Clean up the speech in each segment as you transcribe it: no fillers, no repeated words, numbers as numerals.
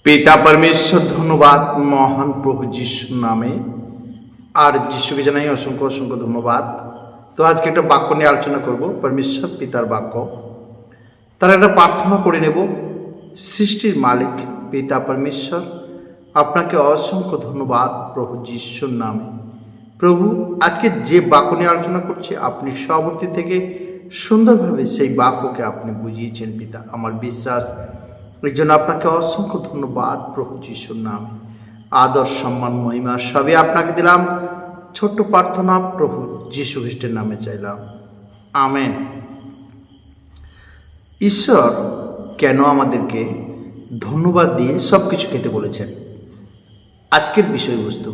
পিতা परमेश्वर ধন্যবাদ মহান প্রভু যিশুর নামে। আর যিশুকে জানাই অসংখ্য অসংখ্য ধন্যবাদ। তো আজকে একটা বাক্য নিয়ে আলোচনা করব, পরমেশ্বর পিতার বাক্য। তার একটা প্রার্থনা করে নেব। সৃষ্টির মালিক পিতা परमेश्वर, আপনাকে অসংখ্য ধন্যবাদ প্রভু যিশুর নামে। প্রভু, আজকে যে বাক্য নিয়ে আলোচনা করছি, আপনি সবর্তী থেকে সুন্দরভাবে সেই বাক্যকে আপনি বুঝিয়েছেন পিতা। আমার বিশ্বাস এই জন্য আপনাকে অসংখ্য ধন্যবাদ প্রভু যিশুর নামে। আদর সম্মান মহিমা সবই আপনাকে দিলাম। ছোট্ট প্রার্থনা প্রভু যিশু খ্রিস্টের নামে চাইলাম, আমেন। ঈশ্বর কেন আমাদেরকে ধন্যবাদ দিয়ে সব কিছু খেতে বলেছেন? আজকের বিষয়বস্তু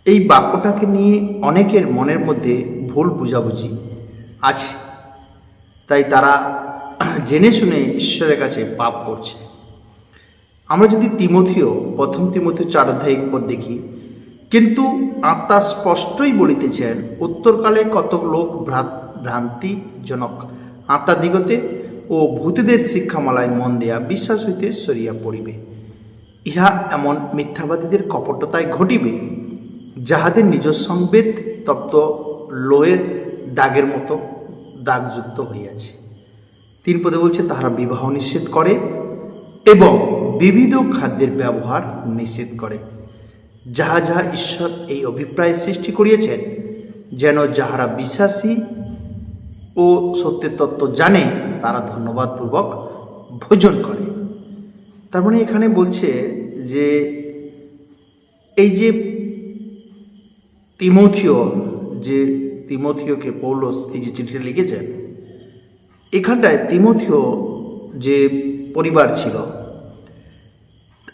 এই বাক্যটাকে নিয়ে অনেকের মনের মধ্যে ভুল বুঝাবুঝি আছে, তাই তারা জেনে শুনে ঈশ্বরের কাছে পাপ করছে। আমরা যদি প্রথম তিমথিও 4:1 দেখি, কিন্তু আত্মা স্পষ্টই বলিতেছেন, উত্তরকালে কতক লোক ভ্রান্তিজনক আত্মাদিগতে ও ভূতেদের শিক্ষামালায় মন দেয়া বিশ্বাস হইতে সরিয়া পড়িবে। ইহা এমন মিথ্যাবাদীদের কপটতায় ঘটিবে, যাহাদের নিজ সংবেদ তপ্ত লোহের দাগের মতো দাগযুক্ত হইয়াছে। 3 পদে বলছে, তাহারা বিবাহ নিষেধ করে এবং বিবিধ খাদ্যের ব্যবহার নিষেধ করে। যাহা যাহা ঈশ্বর এই অভিপ্রায় সৃষ্টি করিয়েছেন, যেন যাহারা বিশ্বাসী ও সত্যের তত্ত্ব জানে, তারা ধন্যবাদপূর্বক ভোজন করে। তার মানে এখানে বলছে যে এই যে তিমথিওকে পৌলস এই যে চিঠিটা লিখেছেন, এখানটায় তিমথিও যে পরিবার ছিল,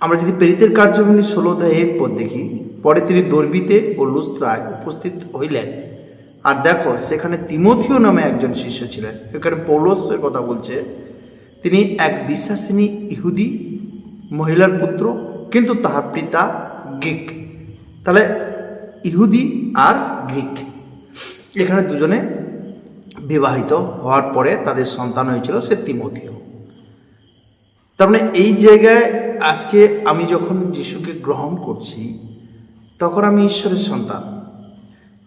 আমরা যদি প্রেরিতের কার্যবলী 16:1 দেখি, পরে তিনি দর্বিতে ও লুস্ত্রায় উপস্থিত হইলেন। আর দেখো, সেখানে তিমথিও নামে একজন শিষ্য ছিলেন। এখানে পৌলসের কথা বলছে, তিনি এক বিশ্বাসিনী ইহুদি মহিলার পুত্র, কিন্তু তাহার পিতা গ্রিক। তাহলে ইহুদি আর গ্রিক, এখানে দুজনে বিবাহিত হওয়ার পরে তাদের সন্তান হয়েছিল, সে তিমথিও। তার মানে এই জায়গায় আজকে আমি যখন যিশুকে গ্রহণ করছি, তখন আমি ঈশ্বরের সন্তান,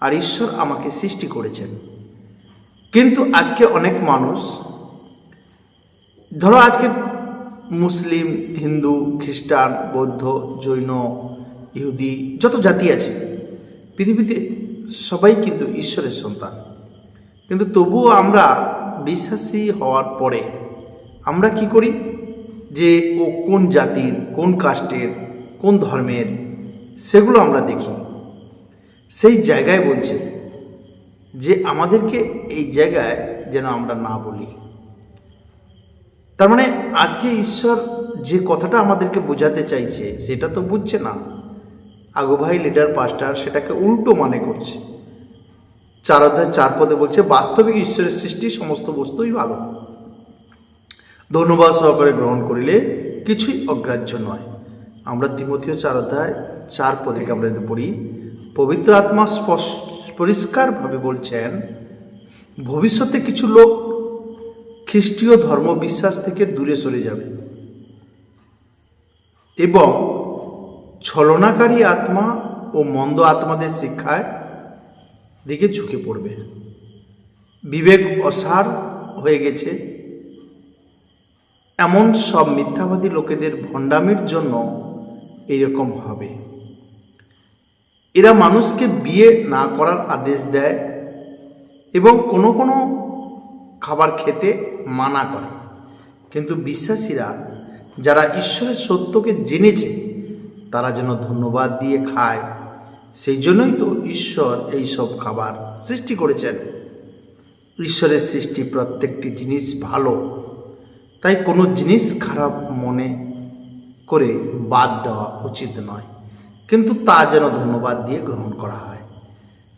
আর ঈশ্বর আমাকে সৃষ্টি করেছেন। কিন্তু আজকে অনেক মানুষ, ধরো আজকে মুসলিম, হিন্দু, খ্রিস্টান, বৌদ্ধ, জৈন, ইহুদি, যত জাতি আছে পৃথিবীতে, সবাই কিন্তু ঈশ্বরের সন্তান। কিন্তু তবুও আমরা বিশ্বাসী হওয়ার পরে আমরা কি করি, যে ও কোন জাতির, কোন কাস্টের, কোন ধর্মের, সেগুলো আমরা দেখি। সেই জায়গায় বলছে যে আমাদেরকে এই জায়গায় যেন আমরা না বলি। তার মানে আজকে ঈশ্বর যে কথাটা আমাদেরকে বোঝাতে চাইছে, সেটা তো বুঝছে না। আগুভাই লিডার পাস্টার সেটাকে উল্টো মানে করছে। 4:4 বলছে, বাস্তবিক ঈশ্বরের সৃষ্টি সমস্ত বস্তুই ভালো, ধন্যবাদ সহকারে গ্রহণ করিলে কিছুই অগ্রাহ্য নয়। আমরা তিমথিও 4:4 আমরা যদি পড়ি, পবিত্র আত্মা পরিষ্কারভাবে বলছেন, ভবিষ্যতে কিছু লোক খ্রিস্টীয় ধর্ম বিশ্বাস থেকে দূরে সরে যাবে এবং ছলনাকারী আত্মা ও মন্দ আত্মাদের শিক্ষায় দিকে ঝুঁকে পড়বে। বিবেক অসার হয়ে গেছে এমন সব মিথ্যাবাদী লোকেদের ভণ্ডামির জন্য এইরকম হবে। এরা মানুষকে বিয়ে না করার আদেশ দেয় এবং কোনো কোনো খাবার খেতে মানা করে। কিন্তু বিশ্বাসীরা যারা ঈশ্বরের সত্যকে জেনেছে, তারা যেন ধন্যবাদ দিয়ে খায়। সেই জন্যই তো ঈশ্বর এই সব খাবার সৃষ্টি করেছেন। ঈশ্বরের সৃষ্টি প্রত্যেকটি জিনিস ভালো, তাই কোনো জিনিস খারাপ মনে করে বাদ দেওয়া উচিত নয়, কিন্তু তা যেন ধন্যবাদ দিয়ে গ্রহণ করা হয়।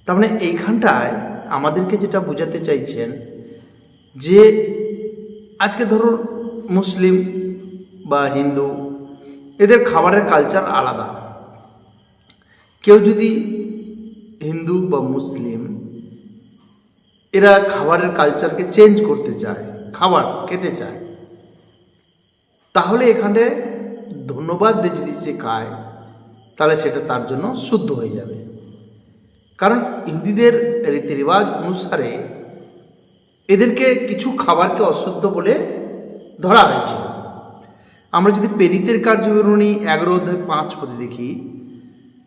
তার মানে এইখানটায় আমাদেরকে যেটা বোঝাতে চাইছেন, যে আজকে ধরুন মুসলিম বা হিন্দু, এদের খাবারের কালচার আলাদা। কেউ যদি হিন্দু বা মুসলিম, এরা খাবারের কালচারকে চেঞ্জ করতে চায়, খাবার খেতে চায়, তাহলে এখানে ধন্যবাদ দিয়ে যদি সে খায় তাহলে সেটা তার জন্য শুদ্ধ হয়ে যাবে। কারণ ইহুদিদের রীতিরেওয়াজ অনুসারে এদেরকে কিছু খাবারকে অশুদ্ধ বলে ধরা হয়েছিল। আমরা যদি প্রেরিতের কার্যবিবরণী 11:5 দেখি,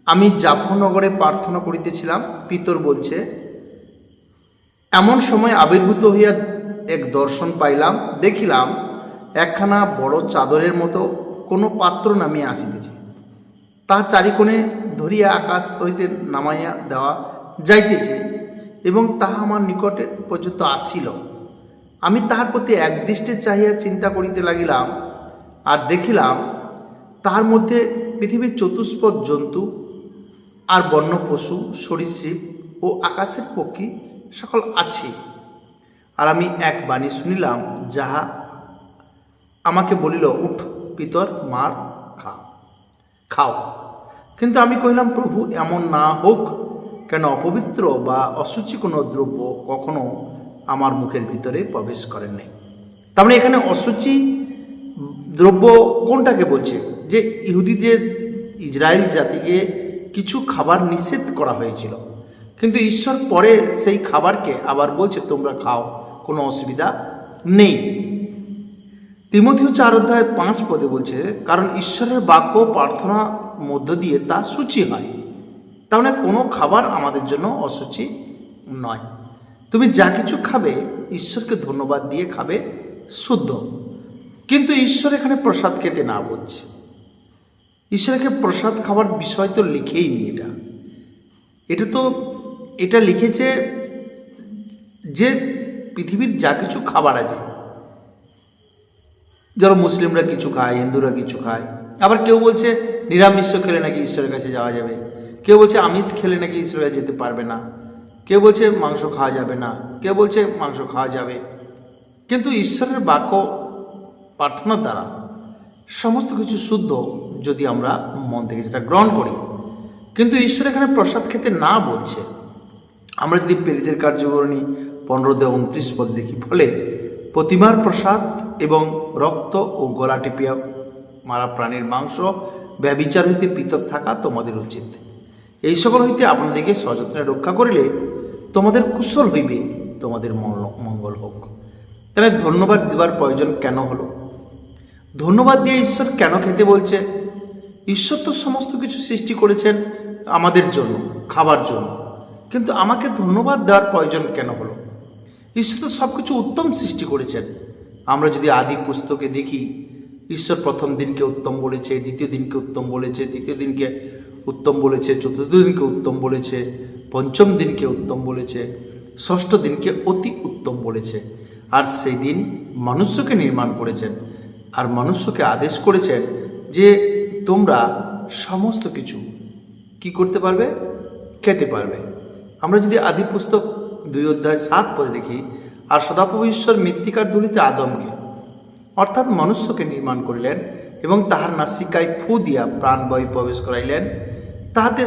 আমি জাফরনগরে প্রার্থনা করিতেছিলাম, পিতর বলছে, এমন সময় আবির্ভূত হইয়া এক দর্শন পাইলাম, দেখিলাম একখানা বড় চাদরের মতো কোনো পাত্র নামিয়া আসিতেছে, তাহা চারিকোণে ধরিয়া আকাশ হইতে নামাইয়া দেওয়া যাইতেছে এবং তাহা আমার নিকটে পর্যন্ত আসিল। আমি তাহার প্রতি একদৃষ্টে চাহিয়া চিন্তা করিতে লাগিলাম, আর দেখিলাম তাহার মধ্যে পৃথিবীর চতুষ্পদ জন্তু আর বন্য পশু, সরীসৃপ ও আকাশের পক্ষী সকল আছে। আর আমি এক বাণী শুনিলাম, যাহা আমাকে বলিল, উঠ পিতর, মার, খাও। কিন্তু আমি কহিলাম, প্রভু, এমন না হোক, কেন অপবিত্র বা অসুচি কোনো দ্রব্য কখনো আমার মুখের ভিতরে প্রবেশ করেন নাই। তার মানে এখানে অসুচি দ্রব্য কোনটাকে বলছে? যে ইহুদিদের, ইসরায়েল জাতিকে কিছু খাবার নিষেধ করা হয়েছিল, কিন্তু ঈশ্বর পরে সেই খাবারকে আবার বলছে তোমরা খাও, কোনো অসুবিধা নেই। তিমোথেও 4:5 বলছে, কারণ ঈশ্বরের বাক্য প্রার্থনা মধ্য দিয়ে তা সূচি হয়। তার মানে কোনো খাবার আমাদের জন্য অসুচি নয়। তুমি যা কিছু খাবে ঈশ্বরকে ধন্যবাদ দিয়ে খাবে, শুদ্ধ। কিন্তু ঈশ্বর এখানে প্রসাদ খেতে না বলছে। ঈশ্বরকে প্রসাদ খাবার বিষয় তো লিখেই নি। এটা লিখেছে যে পৃথিবীর যা কিছু খাবার আছে, যারা মুসলিমরা কিছু খায়, হিন্দুরা কিছু খায়, আবার কেউ বলছে নিরামিষ খেলে নাকি ঈশ্বরের কাছে যাওয়া যাবে, কেউ বলছে আমিষ খেলে নাকি ঈশ্বরের কাছে যেতে পারবে না, কেউ বলছে মাংস খাওয়া যাবে না, কেউ বলছে মাংস খাওয়া যাবে। কিন্তু ঈশ্বরের বাক্য প্রার্থনার দ্বারা সমস্ত কিছু শুদ্ধ, যদি আমরা মন থেকে সেটা গ্রহণ করি। কিন্তু ঈশ্বর এখানে প্রসাদ খেতে না বলছে। আমরা যদি প্রেরিতের কার্যবিবরণী 15:29 দেখি, ফলে প্রতিমার প্রসাদ এবং রক্ত ও গলা টিপিয়া মারা প্রাণীর মাংস ব্যভিচার হইতে পৃথক থাকা তোমাদের উচিত। এই সকল হইতে আপনাদেরকে সযত্নে রক্ষা করিলে তোমাদের কুশল হইবে, তোমাদের মঙ্গল হোক। তাহলে ধন্যবাদ দেবার প্রয়োজন কেন হলো? ধন্যবাদ দিয়ে ঈশ্বর কেন খেতে বলছে? ঈশ্বর তো সমস্ত কিছু সৃষ্টি করেছেন আমাদের জন্য, খাবার জন্য, কিন্তু আমাকে ধন্যবাদ দেওয়ার প্রয়োজন কেন হলো? ঈশ্বর তো সব কিছু উত্তম সৃষ্টি করেছেন। আমরা যদি আদি পুস্তকে দেখি, ঈশ্বর প্রথম দিনকে উত্তম বলেছে, দ্বিতীয় দিনকে উত্তম বলেছে, তৃতীয় দিনকে উত্তম বলেছে, চতুর্থ দিনকে উত্তম বলেছে, পঞ্চম দিনকে উত্তম বলেছে, ষষ্ঠ দিনকে অতি উত্তম বলেছে। আর সেই দিন মনুষ্যকে নির্মাণ করেছেন, আর মনুষ্যকে আদেশ করেছেন যে তোমরা সমস্ত কিছু কি করতে পারবে? খেতে পারবে। আমরা যদি আদি পুস্তক 2:7 দেখি, আর সদাপ্রভু ঈশ্বর মৃত্তিকার ধূলিতে আদমকে অর্থাৎ মনুষ্যকে নির্মাণ করিলেন এবং তাহার নাসিকায় ফু দিয়া প্রাণবায়ু প্রবেশ করাইলেন, তাহাতে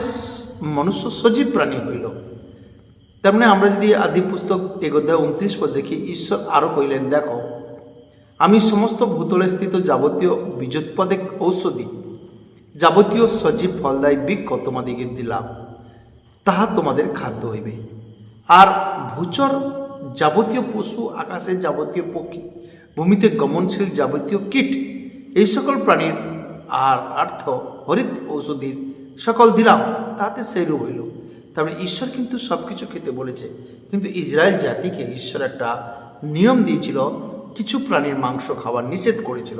মনুষ্য সজীব প্রাণী হইল। তার মানে আমরা যদি আদি পুস্তক 1:29 দেখি, ঈশ্বর আরও কহিলেন, দেখো, আমি সমস্ত ভূতলে স্থিত যাবতীয় বীজোৎপাদক ঔষধি, যাবতীয় সজীব ফলদায়ী বৃক্ষ তোমাদিকে দিলাম, তাহা তোমাদের খাদ্য হইবে। আর ভূচর যাবতীয় পশু, আকাশের যাবতীয় পক্ষী, ভূমিতে গমনশীল যাবতীয় কীট, এই সকল প্রাণীর আর অর্থ হরিত ঔষধির সকল দিলাম, তাতে সেইরূপ হইল। তারপরে ঈশ্বর কিন্তু সব কিছু খেতে বলেছে, কিন্তু ইসরায়েল জাতিকে ঈশ্বর একটা নিয়ম দিয়েছিল, কিছু প্রাণীর মাংস খাবার নিষেধ করেছিল।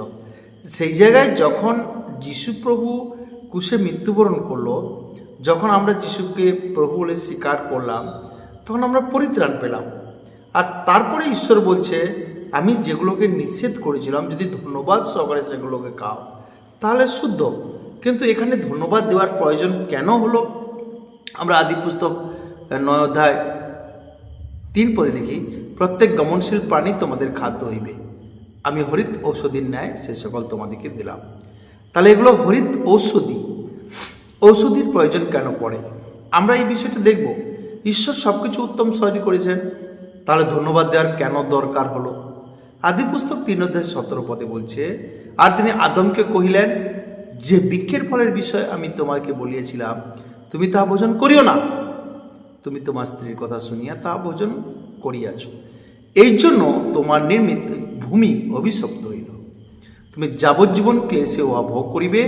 সেই জায়গায় যখন যিশু প্রভু কুশে মৃত্যুবরণ করলো, যখন আমরা যিশুকে প্রভু বলে স্বীকার করলাম, তখন আমরা পরিত্রাণ পেলাম। আর তারপরে ঈশ্বর বলছে, আমি যেগুলোকে নিষেধ করেছিলাম যদি ধন্যবাদ সহকারে সেগুলোকে খাও তাহলে শুদ্ধ। কিন্তু এখানে ধন্যবাদ দেওয়ার প্রয়োজন কেন হলো? আমরা আদি পুস্তক 9:3 দেখি, প্রত্যেক গমনশীল প্রাণী তোমাদের খাদ্য হইবে, আমি হরিত ঔষধির ন্যায় সে সকল তোমাদেরকে দিলাম। তাহলে এগুলো হরিত ঔষধির প্রয়োজন কেন পড়ে? আমরা এই বিষয়টা দেখব। ঈশ্বর সব কিছু উত্তম শৈলী করেছেন, তাহলে ধন্যবাদ দেওয়ার কেন দরকার হলো? আদি পুস্তক 3:17 বলছে, আর তিনি আদমকে কহিলেন, যে বৃক্ষের ফলের বিষয় আমি তোমাকে বলিয়েছিলাম, তুমি তা ভোজন করিও না, তুমি তোমার স্ত্রীর কথা শুনিয়া তা ভোজন করিয়াছ, এই জন্য তোমার নির্মিত ভূমি অভিশপ্ত হইল। তুমি যাবজ্জীবন ক্লেশে উহা ভোগ করিবে,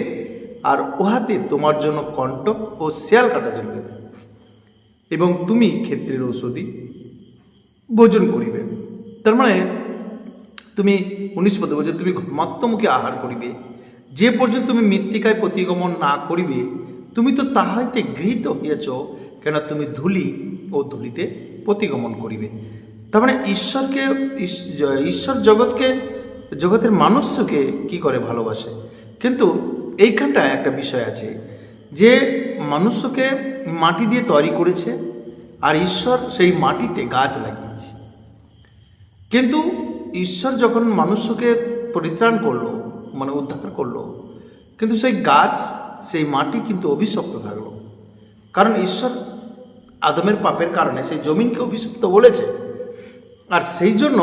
আর উহাতে তোমার জন্য কণ্টক ও শিয়াল কাটা জন্মিবে, এবং তুমি ক্ষেত্রের ঔষধি ভোজন করিবে। তার মানে তুমি 19 পদে বলছে, তুমি ঘর্মাত্মমুখী আহার করিবে, যে পর্যন্ত তুমি মৃত্তিকায় প্রতিগমন না করিবে, তুমি তো তাহাইতে গৃহীত হইয়াছ, কেন তুমি ধূলি ও ধূলিতে প্রতিগমন করিবে। তার মানে ঈশ্বর জগতের মানুষকে কি করে ভালোবাসে। কিন্তু এইখানটা একটা বিষয় আছে যে মানুষকে মাটি দিয়ে তৈরি করেছে, আর ঈশ্বর সেই মাটিতে গাছ লাগিয়েছে। কিন্তু ঈশ্বর যখন মানুষকে পরিত্রাণ করলো, মানে উদ্ধার করলো, কিন্তু সেই গাছ, সেই মাটি কিন্তু অভিশপ্ত থাকলো। কারণ ঈশ্বর আদমের পাপের কারণে সেই জমিনকে অভিশপ্ত বলেছে, আর সেই জন্য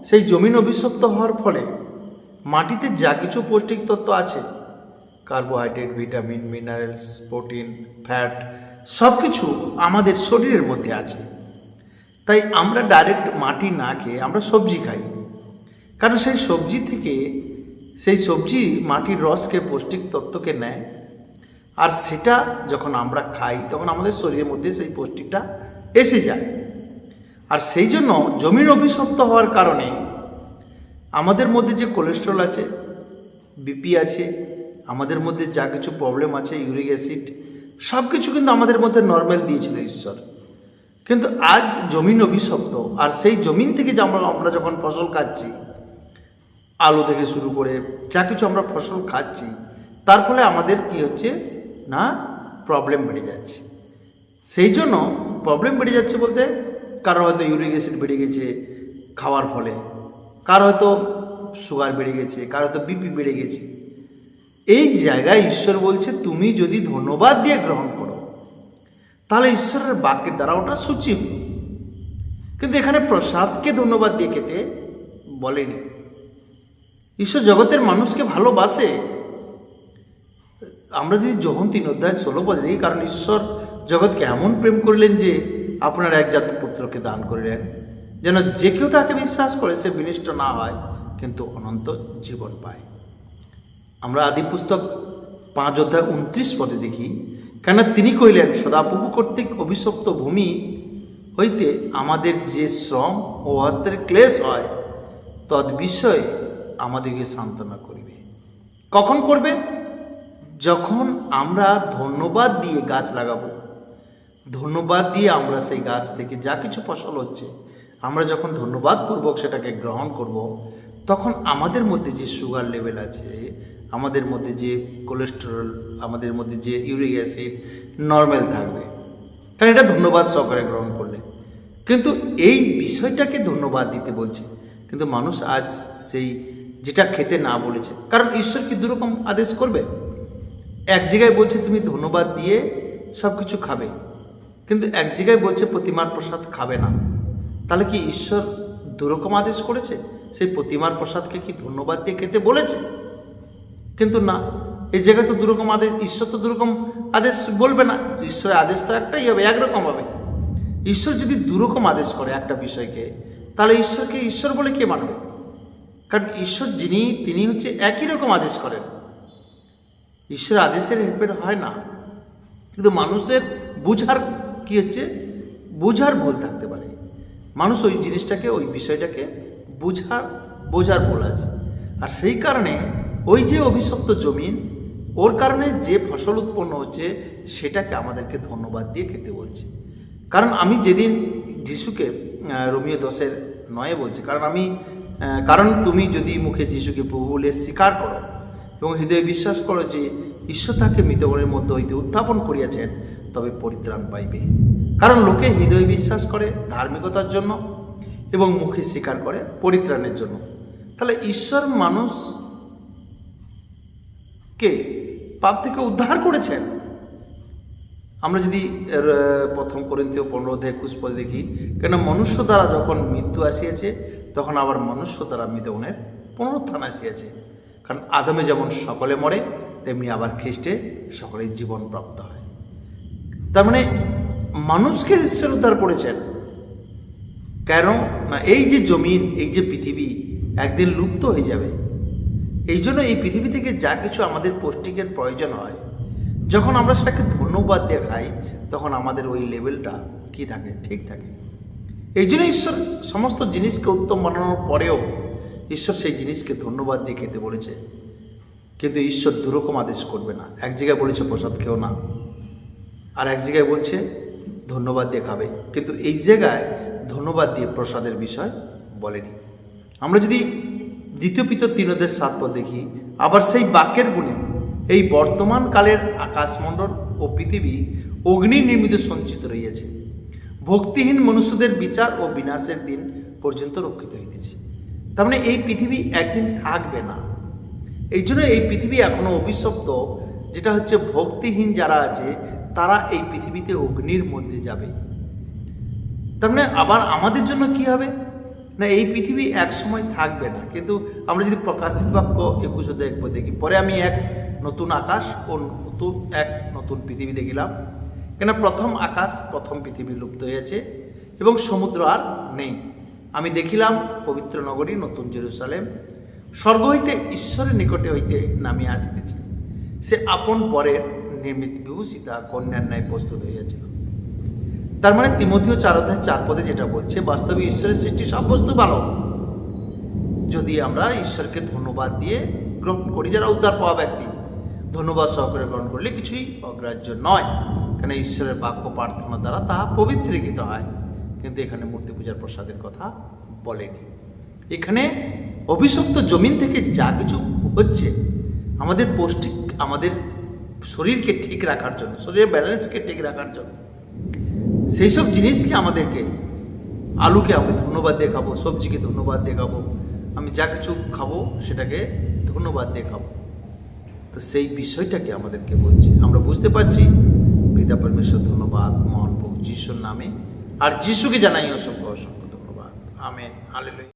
সেই জমিন অভিশপ্ত হওয়ার ফলে মাটিতে যা কিছু পৌষ্টিক তত্ত্ব আছে, carbohydrate, vitamin, minerals, protein, fat, সব কিছু আমাদের শরীরের মধ্যে আছে। তাই আমরা ডাইরেক্ট মাটি না খেয়ে আমরা সবজি খাই, কারণ সেই সবজি থেকে, সেই সবজি মাটির রসকে, পৌষ্টিক তত্ত্বকে নেয়, আর সেটা যখন আমরা খাই তখন আমাদের শরীরের মধ্যে সেই পৌষ্টিকটা এসে যায়। আর সেই জন্য জমির অভিশপ্ত হওয়ার কারণে আমাদের মধ্যে যে কোলেস্ট্রল আছে, বিপি আছে, আমাদের মধ্যে যা কিছু প্রবলেম আছে, ইউরিক অ্যাসিড, সব কিছু কিন্তু আমাদের মধ্যে নর্মাল দিয়েছিল ঈশ্বর। কিন্তু আজ জমিন অভিশপ্ত, আর সেই জমিন থেকে যে আমরা যখন ফসল খাচ্ছি, আলু থেকে শুরু করে যা কিছু আমরা ফসল খাচ্ছি, তার ফলে আমাদের কি হচ্ছে না, প্রবলেম বেড়ে যাচ্ছে। সেই জন্য প্রবলেম বেড়ে যাচ্ছে বলতে, কারো হয়তো ইউরিক অ্যাসিড বেড়ে গেছে খাওয়ার ফলে, কারো হয়তো সুগার বেড়ে গেছে, কারো হয়তো বিপি বেড়ে গেছে। এই জায়গায় ঈশ্বর বলছে, তুমি যদি ধন্যবাদ দিয়ে গ্রহণ করো, তাহলে ঈশ্বরের বাক্যের দ্বারা ওটা সূচি হল। কিন্তু এখানে প্রসাদকে ধন্যবাদ দিয়ে খেতে বলেনি। ঈশ্বর জগতের মানুষকে ভালোবাসে। আমরা যদি যোহন 3:16 দেখি, কারণ ঈশ্বর জগৎকে এমন প্রেম করলেন যে আপনার একজাত পুত্রকে দান করিলেন, যেন যে কেউ তাকে বিশ্বাস করে সে বিনষ্ট না হয়, কিন্তু অনন্ত জীবন পায়। আমরা আদি পুস্তক 5:29 দেখি, কেন তিনি কহিলেন, সদাপ্রভু কর্তৃক অভিশপ্ত ভূমি হইতে আমাদের যে শ্রম ও হস্তের ক্লেশ হয়, তদ বিষয়ে আমাদেরকে সান্ত্বনা করিবে। কখন করবে? যখন আমরা ধন্যবাদ দিয়ে গাছ লাগাবো, ধন্যবাদ দিয়ে আমরা সেই গাছ থেকে যা কিছু ফসল হচ্ছে, আমরা যখন ধন্যবাদপূর্বক সেটাকে গ্রহণ করব, তখন আমাদের মধ্যে যে সুগার লেভেল আছে, আমাদের মধ্যে যে কোলেস্টেরল, আমাদের মধ্যে যে ইউরিক অ্যাসিড নর্মাল থাকবে, কারণ এটা ধন্যবাদ সহকারে গ্রহণ করলে। কিন্তু এই বিষয়টাকে ধন্যবাদ দিতে বলছে, কিন্তু মানুষ আজ সেই যেটা খেতে না বলেছে। কারণ ঈশ্বর কি দুরকম আদেশ করবে? এক জায়গায় বলছে তুমি ধন্যবাদ দিয়ে সব কিছু খাবে, কিন্তু এক জায়গায় বলছে প্রতিমার প্রসাদ খাবে না। তাহলে কি ঈশ্বর দুরকম আদেশ করেছে? সেই প্রতিমার প্রসাদকে কি ধন্যবাদ দিয়ে খেতে বলেছে? কিন্তু না, এই জায়গায় তো দুরকম আদেশ। ঈশ্বর তো দুরকম আদেশ বলবে না। ঈশ্বরের আদেশ তো একটাই হবে, একরকম হবে। ঈশ্বর যদি দুরকম আদেশ করে একটা বিষয়কে, তাহলে ঈশ্বরকে ঈশ্বর বলে কে মানবে? কারণ ঈশ্বর তিনি হচ্ছে একই রকম আদেশ করেন। ঈশ্বরের আদেশের হেরফের হয় না। কিন্তু মানুষের বুঝার কি হচ্ছে, বুঝার ভুল থাকতে পারে। মানুষ ওই জিনিসটাকে, ওই বিষয়টাকে বোঝার ভুল আছে। আর সেই কারণে ওই যে অভিশপ্ত জমিন, ওর কারণে যে ফসল উৎপন্ন হচ্ছে, সেটাকে আমাদেরকে ধন্যবাদ দিয়ে খেতে বলছে। কারণ আমি যেদিন যিশুকে, রোমিও 10:9 বলছে, কারণ তুমি যদি মুখে যিশুকে প্রভু বলে স্বীকার করো এবং হৃদয়ে বিশ্বাস করো যে ঈশ্বর তাকে মৃতগণের মধ্যে হইতে উত্থাপন করিয়াছেন, তবে পরিত্রাণ পাইবে। কারণ লোকে হৃদয়ে বিশ্বাস করে ধার্মিকতার জন্য এবং মুখে স্বীকার করে পরিত্রাণের জন্য। তাহলে ঈশ্বর মানুষকে পাপ থেকে উদ্ধার করেছেন। আমরা যদি 1 কোরিন্থীয় 15:21 দেখি, কেন মনুষ্য দ্বারা যখন মৃত্যু আসিয়াছে, তখন আবার মনুষ্য দ্বারা মৃতগণের পুনরুত্থান আসিয়াছে। কারণ আদমে যেমন সকলে মরে, তেমনি আবার খ্রিস্টে সকলের জীবন প্রাপ্ত হয়। তার মানে মানুষকে ঈশ্বর উদ্ধার করেছেন। কেন না এই যে জমিন, এই যে পৃথিবী একদিন লুপ্ত হয়ে যাবে। এই জন্য এই পৃথিবী থেকে যা কিছু আমাদের পৌষ্টিকের প্রয়োজন হয়, যখন আমরা সেটাকে ধন্যবাদ দিয়ে খাই, তখন আমাদের ওই লেভেলটা কি থাকে, ঠিক থাকে। এই জন্য ঈশ্বর সমস্ত জিনিসকে উত্তম বানানোর পরেও ঈশ্বর সেই জিনিসকে ধন্যবাদ দিয়ে খেতে বলেছে। কিন্তু ঈশ্বর দুরকম আদেশ করবে না। এক জায়গায় বলেছে প্রসাদ খেও না, আর এক জায়গায় বলছে ধন্যবাদ দিয়ে খাবে। কিন্তু এই জায়গায় ধন্যবাদ দিয়ে প্রসাদের বিষয় বলেনি। আমরা যদি 2 পিতর 3:7 দেখি, আবার সেই বাক্যের গুণে এই বর্তমান কালের আকাশমণ্ডল ও পৃথিবী অগ্নি নির্মিত সঞ্চিত রইয়াছে, ভক্তিহীন মনুষ্যদের বিচার ও বিনাশের দিন পর্যন্ত রক্ষিত হইতেছে। তার মানে এই পৃথিবী একদিন থাকবে না। এই জন্য এই পৃথিবী এখনো অভিশপ্ত, যেটা হচ্ছে ভক্তিহীন যারা আছে তারা এই পৃথিবীতে অগ্নির মধ্যে যাবে। তার মানে আবার আমাদের জন্য কি হবে না, এই পৃথিবী এক সময় থাকবে না। কিন্তু আমরা যদি প্রকাশিত বাক্য 21:1 দেখি, পরে আমি এক নতুন আকাশ ও নতুন পৃথিবী দেখিলাম, কেন প্রথম আকাশ প্রথম পৃথিবী লুপ্ত হয়েছে এবং সমুদ্র আর নেই। আমি দেখিলাম পবিত্র নগরী নতুন জেরুসালেম স্বর্গ হইতে ঈশ্বরের নিকটে হইতে নামিয়া আসিতেছে। সে আপন বরের নির্মিত বিভূষিতা কন্যার ন্যায় প্রস্তুত হইয়াছিল। তার মানে তিমথিও 4:4 যেটা বলছে, বাস্তবে ঈশ্বরের সৃষ্টি সব বস্তু ভালো, যদি আমরা ঈশ্বরকে ধন্যবাদ দিয়ে গ্রহণ করি। যারা উদ্ধার পাওয়া ব্যক্তি ধন্যবাদ সহকারে গ্রহণ করলে কিছুই অগ্রাহ্য নয়, কেন ঈশ্বরের বাক্য প্রার্থনা দ্বারা তাহা পবিত্রীকৃত হয়। কিন্তু এখানে মূর্তি পূজার প্রসাদের কথা বলেনি। এখানে অভিশপ্ত জমিন থেকে যা কিছু হচ্ছে আমাদের পৌষ্টিক, আমাদের শরীরকে ঠিক রাখার জন্য, শরীরের ব্যালেন্সকে ঠিক রাখার জন্য, সেই সব জিনিসকে আমাদেরকে, আলুকে আমি ধন্যবাদ দিয়ে খাবো, সবজিকে ধন্যবাদ দিয়ে খাবো, আমি যা কিছু খাবো সেটাকে ধন্যবাদ দিয়ে খাবো। তো সেই বিষয়টাকে আমাদেরকে বলছে। আমরা বুঝতে পারছি পিতা পরমেশ্বর ধন্যবাদ মহান প্রভু যিশুর নামে, আর যিশুকে জানাই অসংখ্য অসংখ্য ধন্যবাদ। Amen, hallelujah.